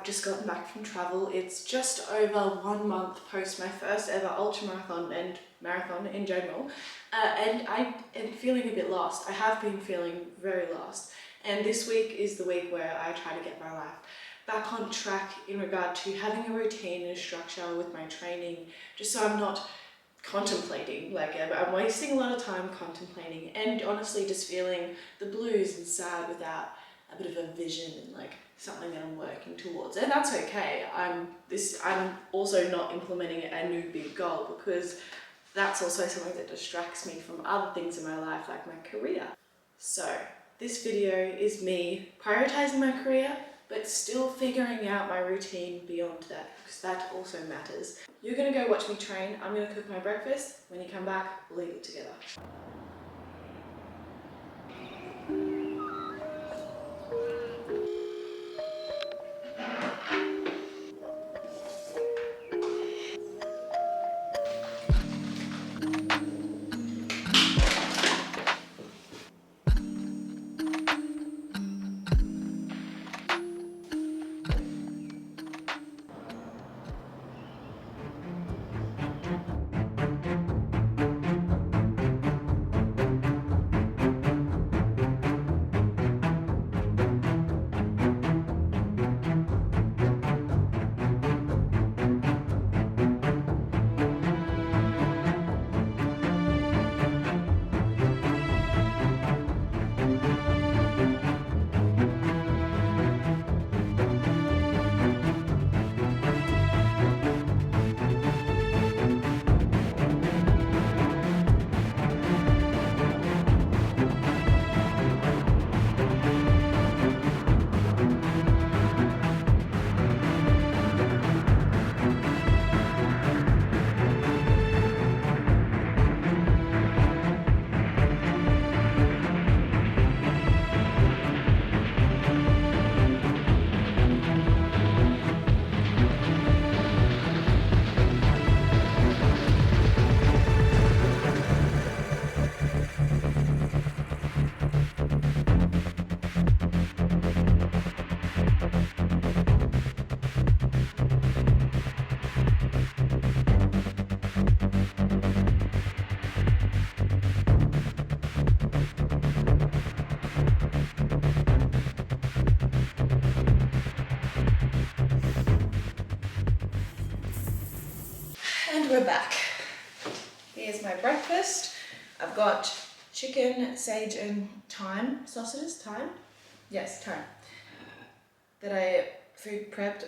I've just gotten back from travel. It's just over 1 month post my first ever ultramarathon and marathon in general, and I am feeling a bit lost. I have been feeling very lost, and this week is the week where I try to get my life back on track in regard to having a routine and a structure with my training, just so I'm not contemplating, like I'm wasting a lot of time contemplating and honestly just feeling the blues and sad without a bit of a vision and like something that I'm working towards. And that's okay. I'm also not implementing a new big goal, because that's also something that distracts me from other things in my life, like my career. So this video is me prioritizing my career, but still figuring out my routine beyond that, because that also matters. You're gonna go watch me train. I'm gonna cook my breakfast. When you come back, we'll eat it together. And we're back. Here's my breakfast. I've got chicken, sage and thyme sausages. Thyme? Yes, thyme. That I food prepped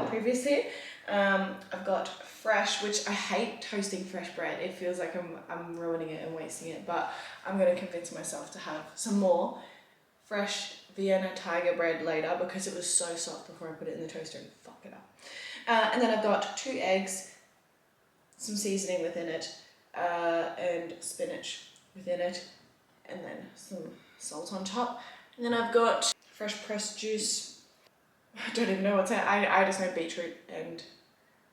previously. I've got fresh, which I hate toasting fresh bread. It feels like I'm ruining it and wasting it, but I'm going to convince myself to have some more fresh Vienna tiger bread later, because it was so soft before I put it in the toaster and fuck it up. And then I've got 2 eggs, some seasoning within it, and spinach within it, and then some salt on top. And then I've got fresh pressed juice. I don't even know what's in it. I just know beetroot and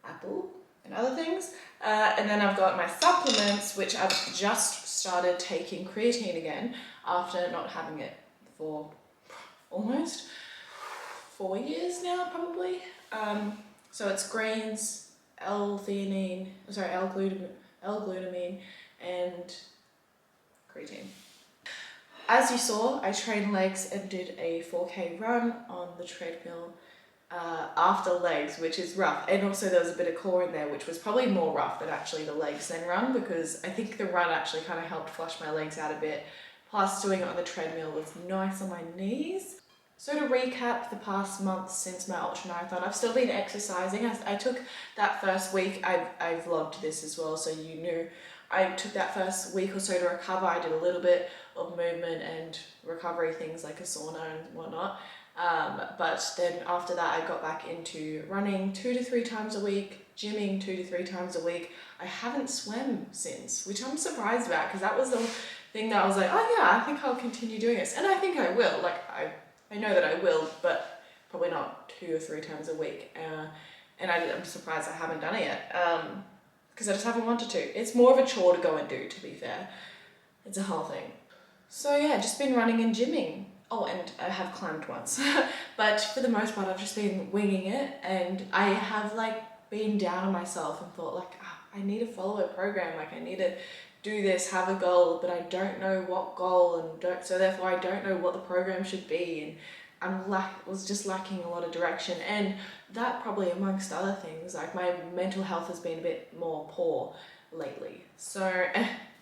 apple and other things. And then I've got my supplements, which I've just started taking creatine again after not having it for almost 4 years now, probably. So it's greens, L-glutamine, and creatine. As you saw, I trained legs and did a 4K run on the treadmill after legs, which is rough. And also there was a bit of core in there, which was probably more rough than actually the legs then run, because I think the run actually kind of helped flush my legs out a bit. Plus doing it on the treadmill was nice on my knees. So to recap the past month since my ultramarathon, I've still been exercising. I took that first week, I vlogged this as well, so you knew. I took that first week or so to recover. I did a little bit of movement and recovery things like a sauna and whatnot. But then after that, I got back into running 2 to 3 times a week, gymming 2 to 3 times a week. I haven't swam since, which I'm surprised about, because that was the thing that I was like, oh yeah, I think I'll continue doing this. And I think I will. Like, I know that I will, but probably not 2 or 3 times a week. And I'm surprised I haven't done it yet, because I just haven't wanted to. It's more of a chore to go and do, to be fair. It's a whole thing. So yeah, just been running and gymming. Oh, and I have climbed once. But for the most part, I've just been winging it, and I have like been down on myself and thought like, I need to follow a program, like I need to do this, have a goal, but I don't know what goal, and so therefore I don't know what the program should be, and was just lacking a lot of direction. And that, probably amongst other things, like my mental health has been a bit more poor lately. So,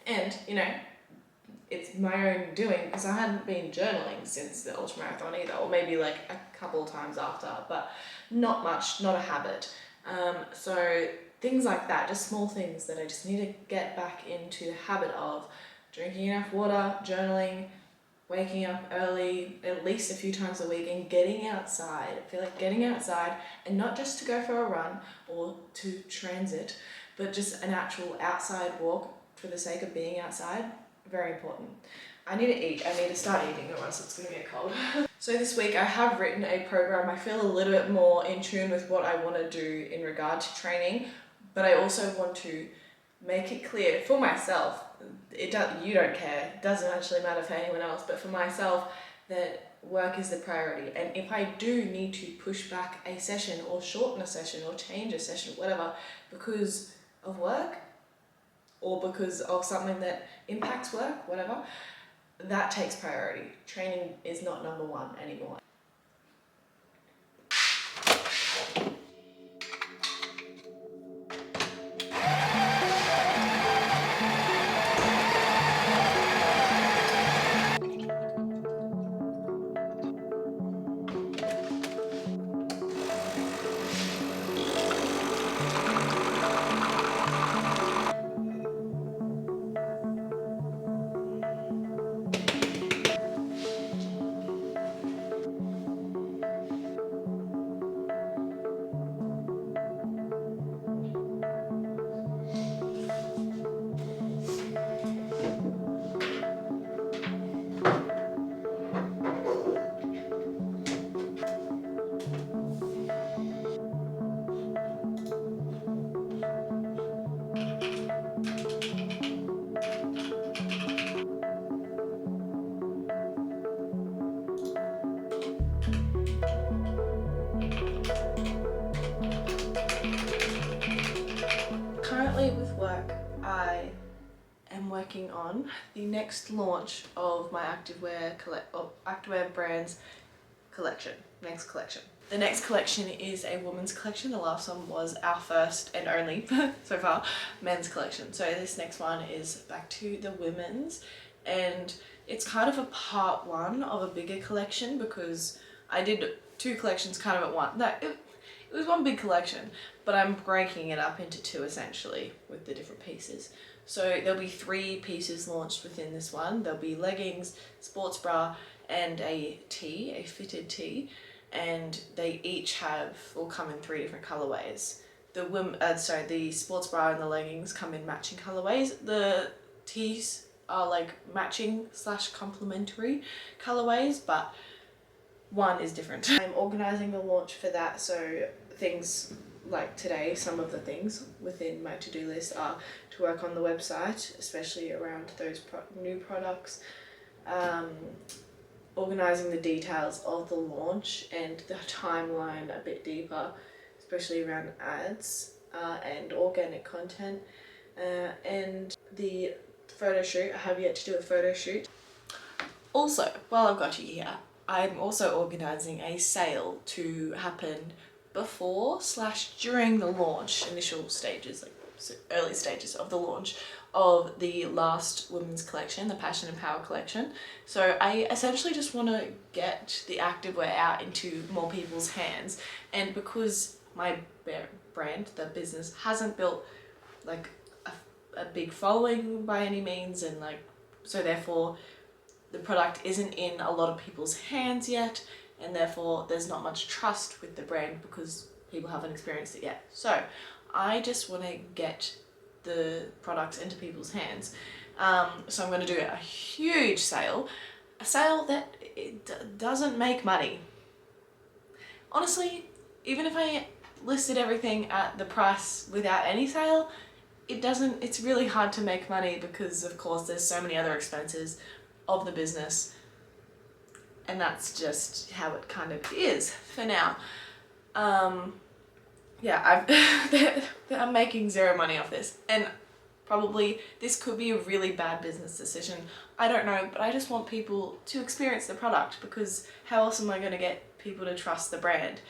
and you know, it's my own doing, because I hadn't been journaling since the ultramarathon either, or maybe like a couple of times after, but not much, not a habit. So things like that, just small things that I just need to get back into the habit of: drinking enough water, journaling, waking up early at least a few times a week, and getting outside. I feel like getting outside, and not just to go for a run or to transit, but just an actual outside walk for the sake of being outside. Very important. I need to eat. I need to start eating, or else it's going to get cold. So this week I have written a program. I feel a little bit more in tune with what I want to do in regard to training, but I also want to make it clear for myself. You don't care. It doesn't actually matter for anyone else, but for myself, that work is the priority. And if I do need to push back a session, or shorten a session, or change a session, whatever, because of work, or because of something that impacts work, whatever, that takes priority. Training is not number one anymore. Currently with work, I am working on the next launch of my activewear brands collection. Next collection. The next collection is a women's collection. The last one was our first and only so far men's collection. So this next one is back to the women's, and it's kind of a part one of a bigger collection, because I did two collections kind of at once. No, it was one big collection, but I'm breaking it up into two essentially with the different pieces. So there'll be 3 pieces launched within this one. There'll be leggings, sports bra, and a tee, a fitted tee, and they each will come in 3 different colorways. The sports bra and the leggings come in matching colorways. The tees are like matching / complementary colorways, but one is different. I'm organizing the launch for that, so things like today, some of the things within my to-do list are to work on the website, especially around those new products, organising the details of the launch and the timeline a bit deeper, especially around ads and organic content, and the photo shoot. I have yet to do a photo shoot. Also, while I've got you here, I'm also organising a sale to happen before / during the launch, initial stages, like early stages of the launch of the last women's collection, the Passion and Power collection. So I essentially just want to get the activewear out into more people's hands, and because my brand, the business, hasn't built like a big following by any means, and like so therefore the product isn't in a lot of people's hands yet, and therefore there's not much trust with the brand because people haven't experienced it yet. So I just want to get the products into people's hands. So I'm going to do a huge sale, a sale that doesn't make money. Honestly, even if I listed everything at the price without any sale, it's really hard to make money, because of course there's so many other expenses of the business and that's just how it kind of is for now. Yeah, I'm making zero money off this, and probably this could be a really bad business decision. I don't know, but I just want people to experience the product, because how else am I going to get people to trust the brand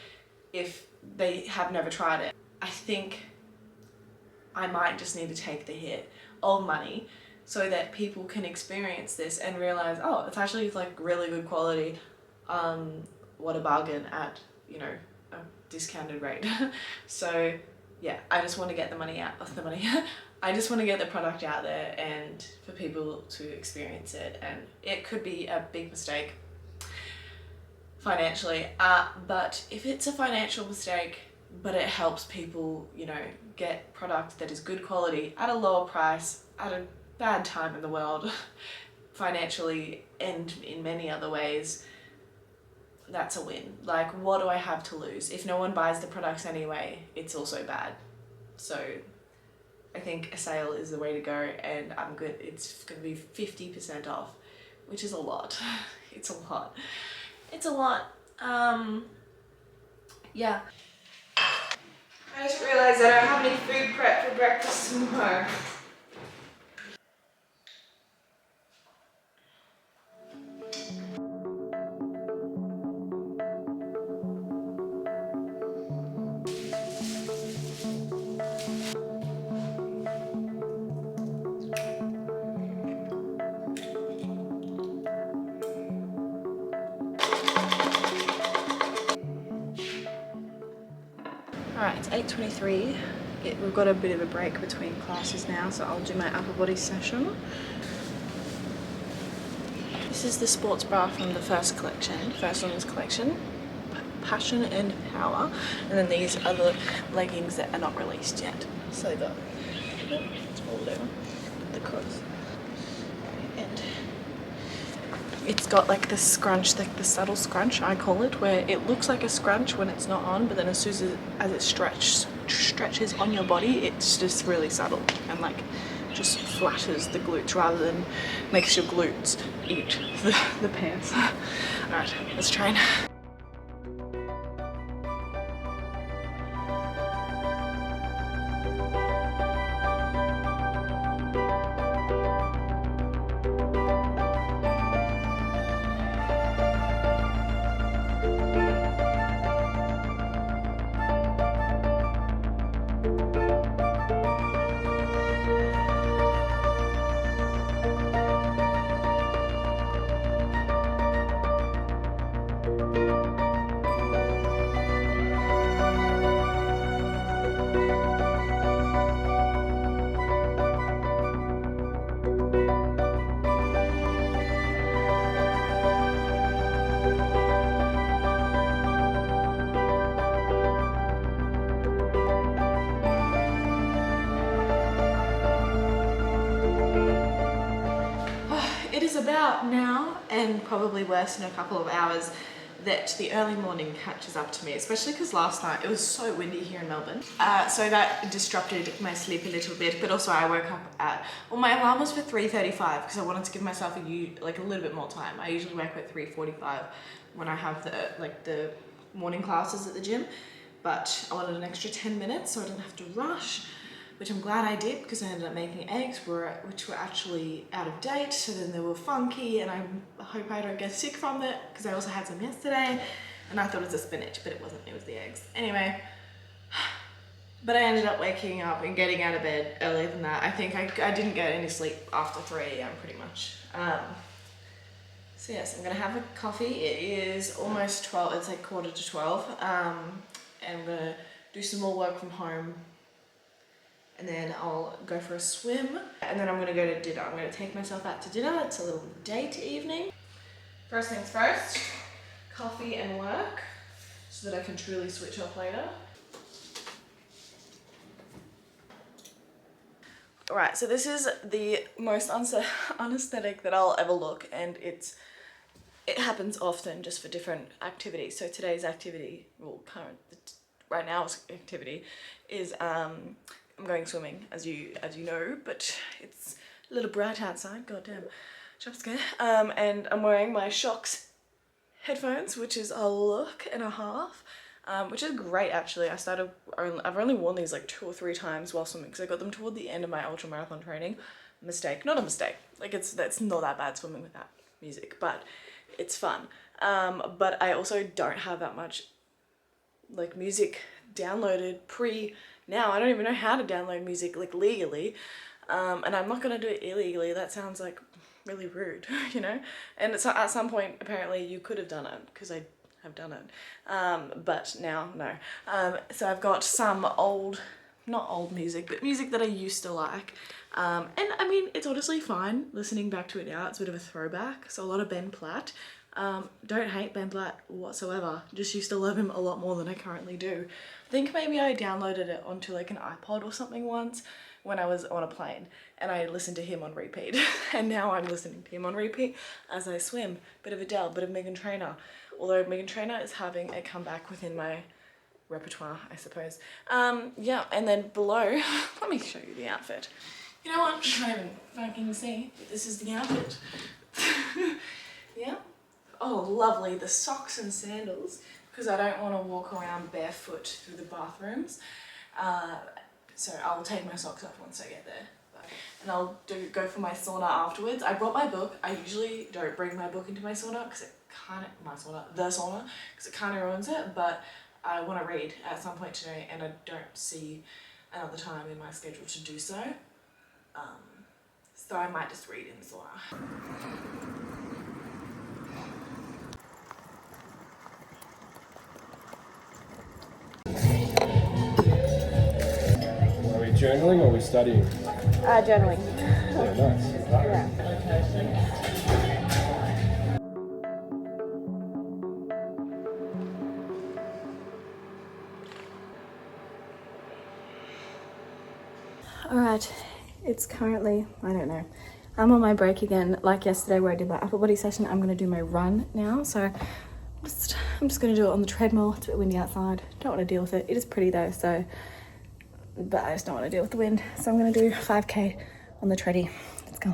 if they have never tried it? I think I might just need to take the hit of money so that people can experience this and realize, oh, it's actually like really good quality. What a bargain at, you know, a discounted rate. So yeah, I just want to get the money out of the money. I just want to get the product out there and for people to experience it. And it could be a big mistake financially, but if it's a financial mistake but it helps people, you know, get product that is good quality at a lower price at a bad time in the world financially and in many other ways, that's a win. Like, what do I have to lose? If no one buys the products anyway, it's also bad. So I think a sale is the way to go, and I'm good. It's going to be 50% off, which is a lot. It's a lot. It's a lot. Yeah. I just realised I don't have any food prep for breakfast tomorrow. Alright, it's 8:23. We've got a bit of a break between classes now, so I'll do my upper body session. This is the sports bra from the first women's collection, Passion and Power, and then these are the leggings that are not released yet. So they got, it's rolled over, the cross, and it's got like the scrunch, like the subtle scrunch I call it, where it looks like a scrunch when it's not on, but then as soon as it stretches on your body, it's just really subtle and like just flatters the glutes rather than makes your glutes eat the pants. Alright, let's train. It is about now, and probably worse in a couple of hours, that the early morning catches up to me, especially because last night it was so windy here in Melbourne. So that disrupted my sleep a little bit, but also I woke up at, well, my alarm was for 3:35 because I wanted to give myself a little bit more time. I usually wake up at 3:45 when I have the morning classes at the gym, but I wanted an extra 10 minutes so I didn't have to rush, which I'm glad I did because I ended up making eggs which were actually out of date, so then they were funky, and I hope I don't get sick from it because I also had some yesterday and I thought it was a spinach, but it wasn't, it was the eggs. Anyway, but I ended up waking up and getting out of bed earlier than that. I think I didn't get any sleep after 3 AM pretty much. So yes, I'm gonna have a coffee. It is almost 12, it's like 11:45, and I'm gonna do some more work from home, and then I'll go for a swim, and then I'm gonna go to dinner. I'm gonna take myself out to dinner. It's a little date evening. First things first, coffee and work, so that I can truly switch off later. Alright, so this is the most unaesthetic that I'll ever look, and it happens often just for different activities. So today's activity, well, right now's activity is I'm going swimming, as you know, but it's a little bright outside, goddamn, jump scare. And I'm wearing my Shocks headphones, which is a look and a half, which is great actually. I've only worn these like 2 or 3 times while swimming because I got them toward the end of my ultra marathon training. Mistake, not a mistake. Like that's not that bad swimming without music, but it's fun. But I also don't have that much like music downloaded now. I don't even know how to download music like legally, and I'm not gonna do it illegally. That sounds like really rude, you know. And it's at some point apparently you could have done it because I have done it, but now no. So I've got some not old music, but music that I used to like, and I mean it's honestly fine listening back to it now. It's a bit of a throwback, so a lot of Ben Platt. Don't hate Ben Platt whatsoever, just used to love him a lot more than I currently do. I think maybe I downloaded it onto like an iPod or something once when I was on a plane and I listened to him on repeat and now I'm listening to him on repeat as I swim. Bit of Adele, bit of Meghan Trainor, although Meghan Trainor is having a comeback within my repertoire, I suppose. Yeah, and then below, let me show you the outfit. You know what, you can't even fucking see, but this is the outfit. Yeah. Oh, lovely, the socks and sandals, because I don't want to walk around barefoot through the bathrooms. So I'll take my socks off once I get there. And I'll go for my sauna afterwards. I brought my book. I usually don't bring my book into my sauna because it kind of, the sauna, because it kind of ruins it, but I want to read at some point today and I don't see another time in my schedule to do so. So I might just read in the sauna. Are we journaling or are we studying? Journaling. Yeah, nice. Yeah. Alright, it's currently, I don't know, I'm on my break again. Like yesterday where I did my upper body session, I'm going to do my run now. So I'm just going to do it on the treadmill. It's a bit windy outside. Don't want to deal with it. It is pretty though, so, but I just don't want to deal with the wind. So I'm going to do 5k on the treadie. Let's go.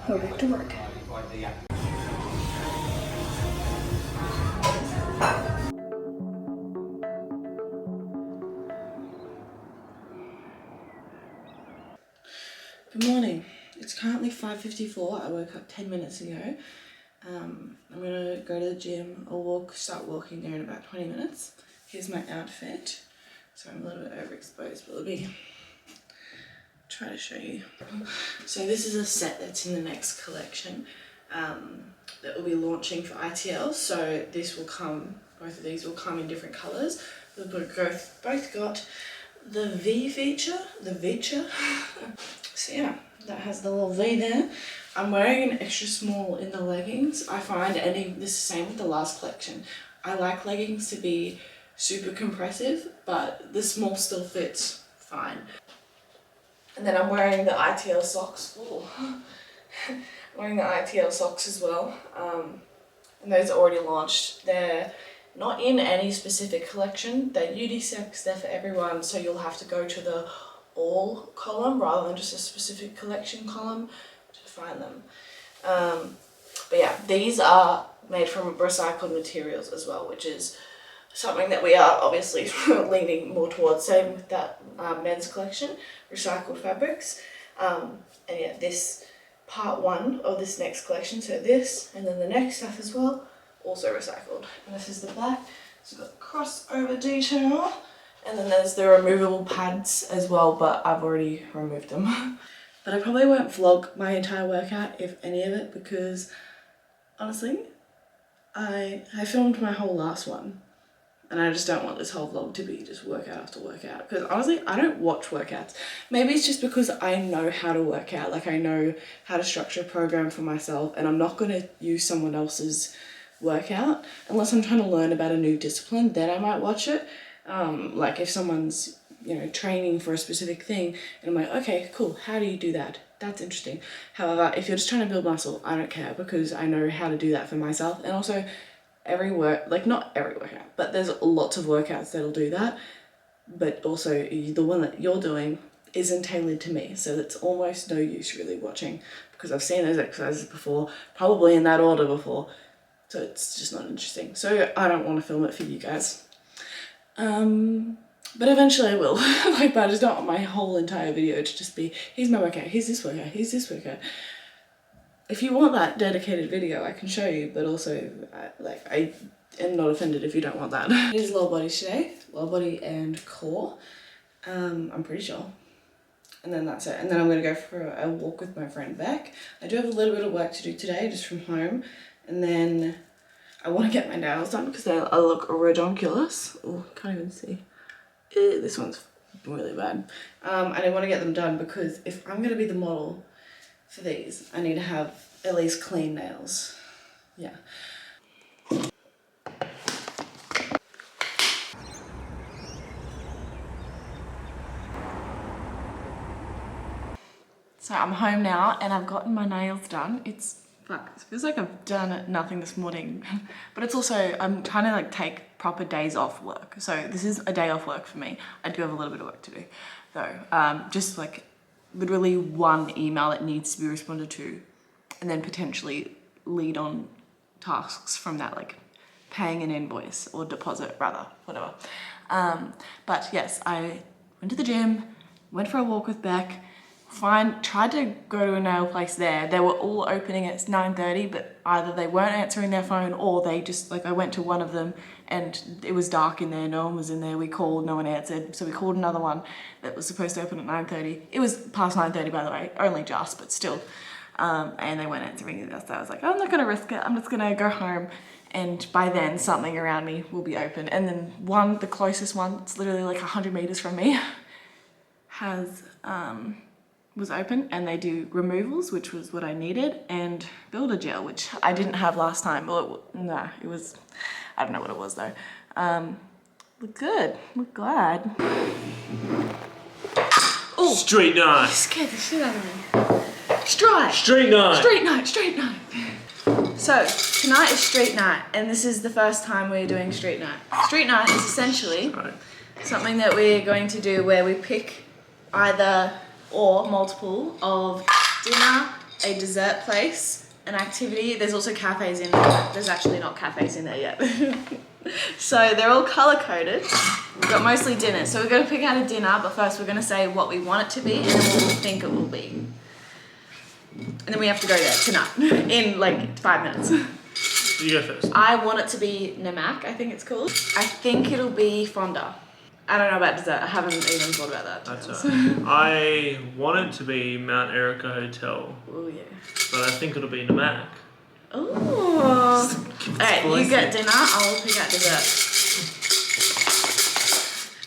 Go back to work. Good morning. It's currently 5:54. I woke up 10 minutes ago. I'm gonna go to the gym. I'll start walking there in about 20 minutes. Here's my outfit. So I'm a little bit overexposed, but let me try to show you. So this is a set that's in the next collection that will be launching for ITL. So this will come, both of these will come in different colours. We've both got the V feature, so yeah, that has the little V there. I'm wearing an extra small in the leggings. I find, and this is the same with the last collection, I like leggings to be super compressive, but the small still fits fine. And then I'm wearing the ITL socks. Ooh. I'm wearing the ITL socks as well, and those are already launched. They're not in any specific collection. They're unisex, they're for everyone, so you'll have to go to the all column rather than just a specific collection column to find them. But yeah, these are made from recycled materials as well, which is something that we are obviously leaning more towards. Same with that men's collection, recycled fabrics. And yeah, this part 1 of this next collection, so this and then the next stuff as well, also recycled. And this is the back, so we've got crossover detail, and then there's the removable pads as well, but I've already removed them. But I probably won't vlog my entire workout, if any of it, because honestly, I filmed my whole last one and I just don't want this whole vlog to be just workout after workout, because honestly I don't watch workouts. Maybe it's just because I know how to work out, like I know how to structure a program for myself, and I'm not going to use someone else's workout unless I'm trying to learn about a new discipline. Then I might watch it, like if someone's, you know, training for a specific thing and I'm like, okay, cool, how do you do that? That's interesting. However, if you're just trying to build muscle, I don't care, because I know how to do that for myself. And also not every workout, but there's lots of workouts that'll do that. but also the one that you're doing isn't tailored to me, so it's almost no use really watching, because I've seen those exercises before, probably in that order before, so it's just not interesting. So I don't want to film it for you guys. But eventually I will. Like, but I just don't want my whole entire video to just be, here's my workout, here's this workout, here's this workout. If you want that dedicated video, I can show you, but also, I am not offended if you don't want that. It is lower body today, lower body and core, I'm pretty sure. And then that's it. And then I'm gonna go for a walk with my friend Beck. I do have a little bit of work to do today, just from home. And then I wanna get my nails done because they look redonkulous. Oh, can't even see. This one's really bad. And I wanna get them done because if I'm gonna be the model for these, I need to have at least clean nails. Yeah. So I'm home now and I've gotten my nails done. It feels like I've done nothing this morning, but it's also, I'm trying to like take proper days off work. So this is a day off work for me. I do have a little bit of work to do though. Just like literally one email that needs to be responded to, and then potentially lead on tasks from that, like paying an invoice or deposit rather, whatever. But yes, I went to the gym, went for a walk with Beck, tried to go to a nail place there. They were all opening at 9:30, but either they weren't answering their phone or they just, like, I went to one of them and it was dark in there, no one was in there. We called, no one answered, so we called another one that was supposed to open at 9:30. It was past 9:30, by the way, only just, but still. And they weren't answering either, so I was like, I'm not gonna risk it, I'm just gonna go home, and by then something around me will be open. And then the closest one, it's literally like 100 meters from me, was open, and they do removals, which was what I needed, and builder gel, which I didn't have last time. Well, it was, I don't know what it was though. Look good, look glad. Oh, Street night. you scared the shit out of me. Street night. So tonight is street night, and this is the first time we're doing street night. Street night is essentially something that we're going to do where we pick either or multiple of dinner, a dessert place, an activity. There's also cafes in there. There's actually not cafes in there yet. So they're all color-coded. We've got mostly dinner. So we're going to pick out a dinner, but first we're going to say what we want it to be and then what we think it will be. And then we have to go there tonight in like 5 minutes. You go first. I want it to be Namak, I think it's called. I think it'll be Fonda. I don't know about dessert. I haven't even thought about that. That's right. I want it to be Mount Erica Hotel. Oh yeah. But I think it'll be Namak. Oh. Alright, you get dinner, I'll pick out dessert.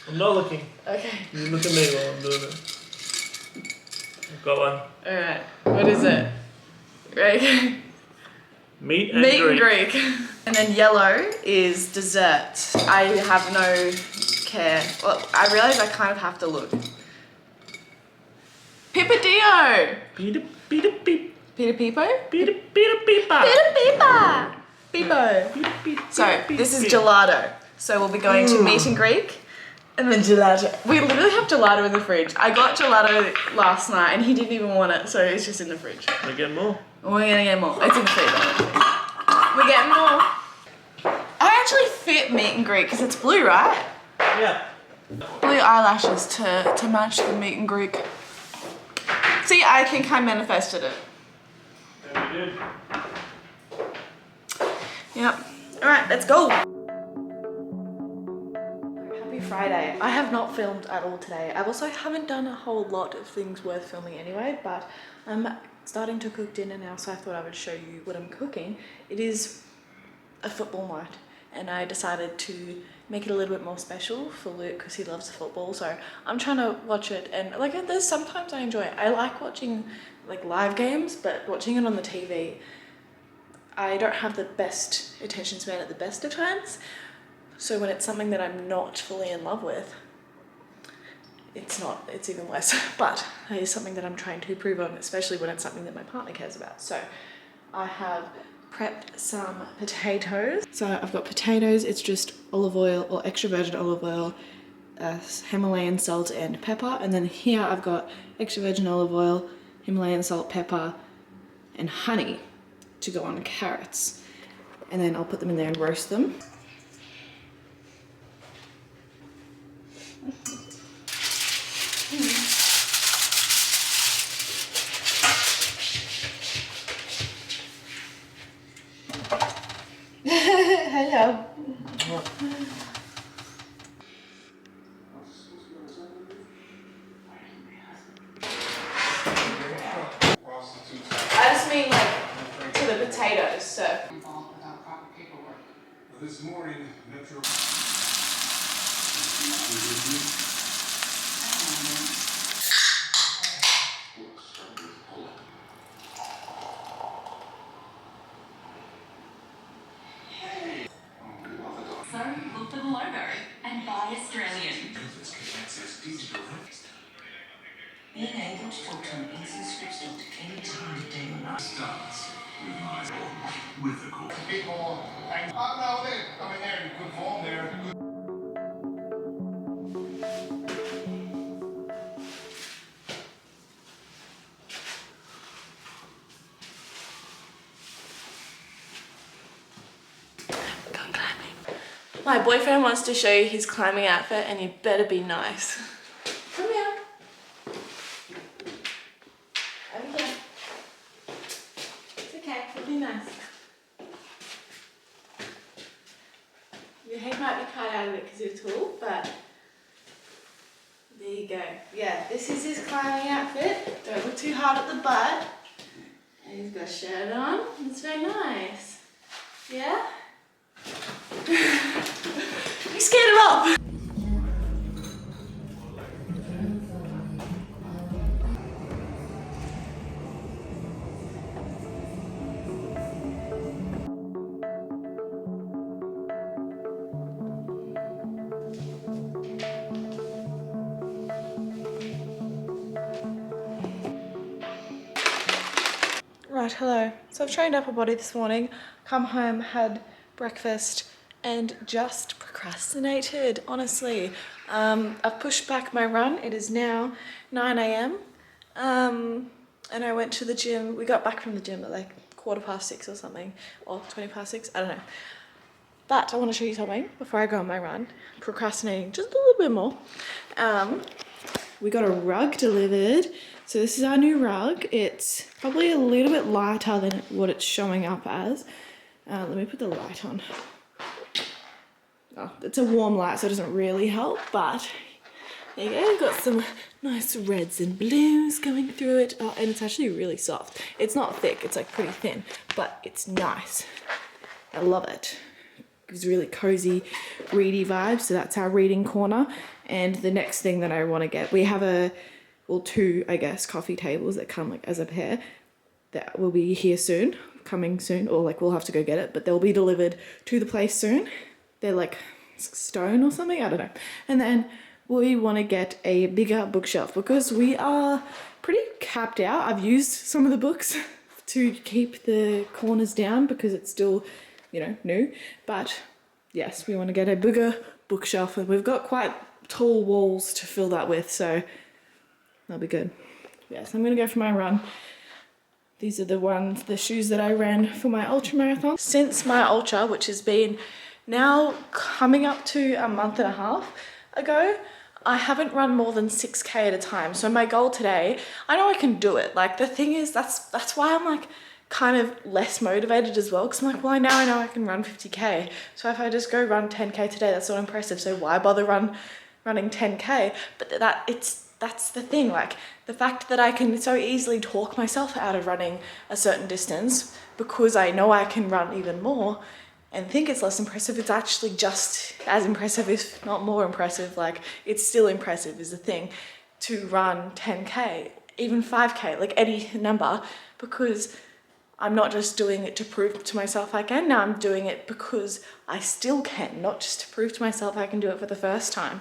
I'm not looking. Okay. You look at me while I'm doing it. I've got one. Alright, what is it? Right. Meat and Greek. And then yellow is dessert. I have no care. Well, I realize I kind of have to look. Pipadillo! Peter Peep. Peter Peepo? Peter Peepa. Peepo. So this is gelato. So we'll be going to meet and Greek. And then gelato. We literally have gelato in the fridge. I got gelato last night and he didn't even want it, so it's just in the fridge. We get more. We're gonna get more. It's in the fridge. We're getting more. I actually fit meet and greet because it's blue, right? Yeah. Blue eyelashes to match the meet and greet. See, I think I manifested it. Yeah, we did. Yep. All right, let's go. Happy Friday. I have not filmed at all today. I also haven't done a whole lot of things worth filming anyway, but I'm starting to cook dinner now, so I thought I would show you what I'm cooking. It is a football night, and I decided to make it a little bit more special for Luke because he loves football, so I'm trying to watch it, and like there's sometimes I enjoy it. I like watching like live games, but watching it on the TV, I don't have the best attention span at the best of times, so when it's something that I'm not fully in love with, it's even less. But it is something that I'm trying to improve on, especially when it's something that my partner cares about. So I have prepped some potatoes. So I've got potatoes, it's just olive oil or extra virgin olive oil, Himalayan salt and pepper, and then here I've got extra virgin olive oil, Himalayan salt, pepper, and honey to go on carrots. And then I'll put them in there and roast them. Hello. I just mean like to the potatoes, so. Involved without proper paperwork. This morning, Metro. So, look for the logo and buy Australian. Being able to talk to an instant scripts doctor any time of day or night. Starts with the call. People, no, they're coming there in good form there. Going climbing. My boyfriend wants to show you his climbing outfit, and you better be nice. Come here. Over here. It's okay, it'll be nice. Your head might be cut out of it because you're tall, but there you go. Yeah, this is his climbing outfit. Don't look too hard at the butt. And he's got a shirt on. It's very nice. Yeah? You scared him off! Right, hello. So I've trained upper body this morning, come home, had breakfast, and just procrastinated, honestly. I've pushed back my run. It is now 9 a.m. And I went to the gym. We got back from the gym at like 6:15 or something, or 6:20, I don't know. But I want to show you something before I go on my run. Procrastinating just a little bit more. We got a rug delivered. So this is our new rug. It's probably a little bit lighter than what it's showing up as. Let me put the light on. Oh, it's a warm light, so it doesn't really help, but there you go. We've got some nice reds and blues going through it. Oh, and it's actually really soft. It's not thick, it's like pretty thin, but it's nice. I love it. Gives really cozy, reedy vibes. So that's our reading corner. And the next thing that I want to get, we have two, I guess, coffee tables that come like as a pair that will be here soon, coming soon, or like we'll have to go get it, but they'll be delivered to the place soon. They're like stone or something, I don't know. And then we want to get a bigger bookshelf because we are pretty capped out. I've used some of the books to keep the corners down because it's still, you know, new. But yes, we want to get a bigger bookshelf, and we've got quite tall walls to fill that with, so that'll be good. Yes, I'm gonna go for my run. These are the shoes that I ran for my ultra marathon. Since my ultra, which has been now coming up to a month and a half ago, I haven't run more than 6K at a time. So my goal today, I know I can do it. Like the thing is, that's why I'm like kind of less motivated as well. Cause I'm like, well, now I know I can run 50K. So if I just go run 10K today, that's not impressive. So why bother running 10K? But that's the thing, like the fact that I can so easily talk myself out of running a certain distance because I know I can run even more and think it's less impressive. It's actually just as impressive, if not more impressive. Like it's still impressive is the thing to run 10K, even 5K, like any number, because I'm not just doing it to prove to myself I can. Now I'm doing it because I still can, not just to prove to myself I can do it for the first time.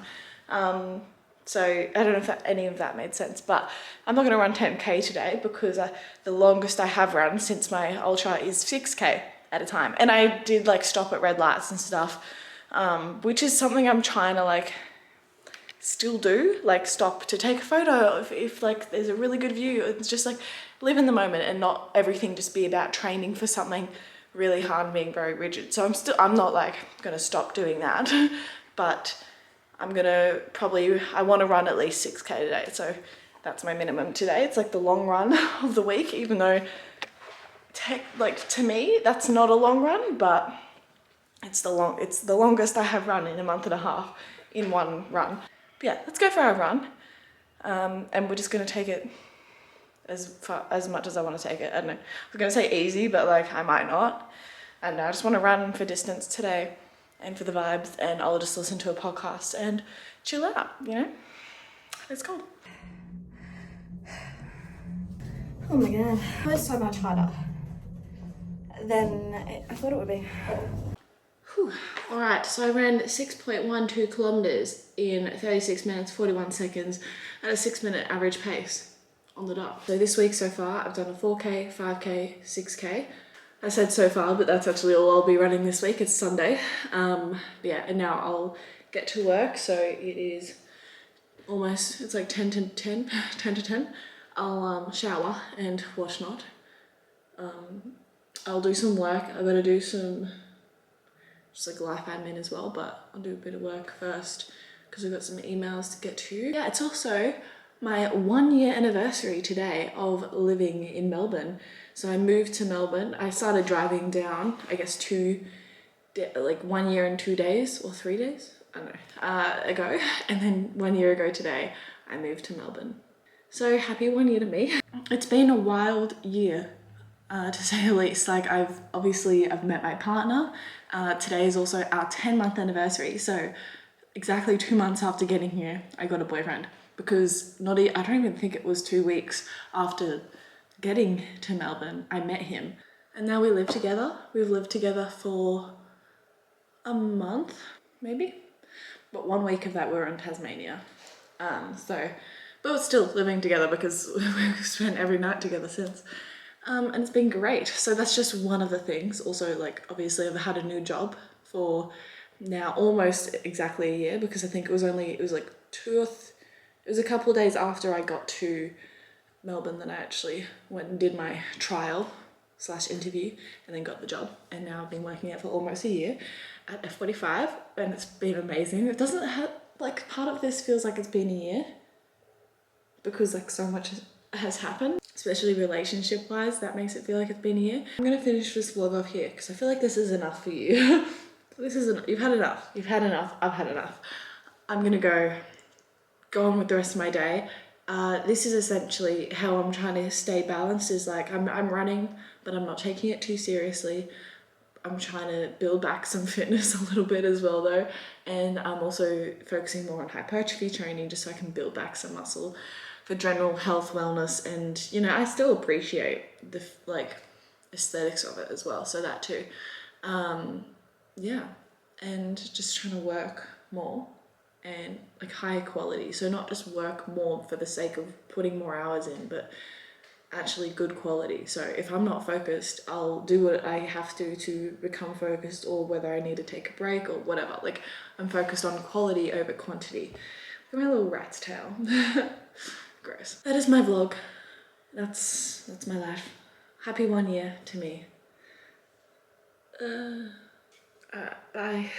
So I don't know if any of that made sense, but I'm not going to run 10K today because the longest I have run since my ultra is 6K at a time. And I did like stop at red lights and stuff, which is something I'm trying to like still do, like stop to take a photo if like there's a really good view. It's just like live in the moment and not everything just be about training for something really hard and being very rigid. So I'm not like gonna stop doing that, but I'm gonna I want to run at least 6K today. So that's my minimum today. It's like the long run of the week, even though like to me that's not a long run, but it's the longest I have run in a month and a half in one run. But yeah, let's go for our run, and we're just gonna take it as much as I want to take it. I don't know, I was gonna say easy, but like I might not. And I just want to run for distance today and for the vibes, and I'll just listen to a podcast and chill out, you know. Let's go. Oh my god, that was so much harder than I thought it would be. Whew. All right, so I ran 6.12 kilometers in 36 minutes, 41 seconds at a 6-minute average pace on the dot. So this week so far, I've done a 4K, 5K, 6K. I said so far, but that's actually all I'll be running this week. It's Sunday. Yeah, and now I'll get to work. So it is almost, it's like 10 to 10. I'll shower and whatnot. I'll do some work. I've got to do some just like life admin as well, but I'll do a bit of work first because we've got some emails to get to. Yeah, it's also my 1-year anniversary today of living in Melbourne. So I moved to Melbourne. I started driving down, I guess 1 year and 2 days or 3 days, I don't know, ago. And then 1 year ago today, I moved to Melbourne. So happy 1 year to me. It's been a wild year, to say the least. Like I've met my partner. Today is also our 10-month anniversary. So exactly 2 months after getting here, I got a boyfriend, because I don't even think it was 2 weeks after getting to Melbourne, I met him. And now we live together. We've lived together for a month, maybe. But 1 week of that we were in Tasmania. But we're still living together because we've spent every night together since. And it's been great. So that's just one of the things. Also, like, obviously I've had a new job for now almost exactly a year, because I think it was a couple of days after I got to Melbourne that I actually went and did my trial/interview and then got the job. And now I've been working it for almost a year at F45, and it's been amazing. It doesn't have, like, part of this feels like it's been a year because like so much has happened, especially relationship wise. That makes it feel like it's been a year. I'm gonna finish this vlog off here because I feel like this is enough for you. You've had enough. I've had enough. I'm gonna go on with the rest of my day. This is essentially how I'm trying to stay balanced, is like I'm running, but I'm not taking it too seriously. I'm trying to build back some fitness a little bit as well though, and I'm also focusing more on hypertrophy training just so I can build back some muscle for general health, wellness, and you know, I still appreciate the like aesthetics of it as well, so that too. Yeah, and just trying to work more and like higher quality, so not just work more for the sake of putting more hours in, but actually good quality. So if I'm not focused, I'll do what I have to become focused, or whether I need to take a break or whatever. Like, I'm focused on quality over quantity. Look at my little rat's tail. Gross. That is my vlog. That's my life. Happy 1 year to me. Bye.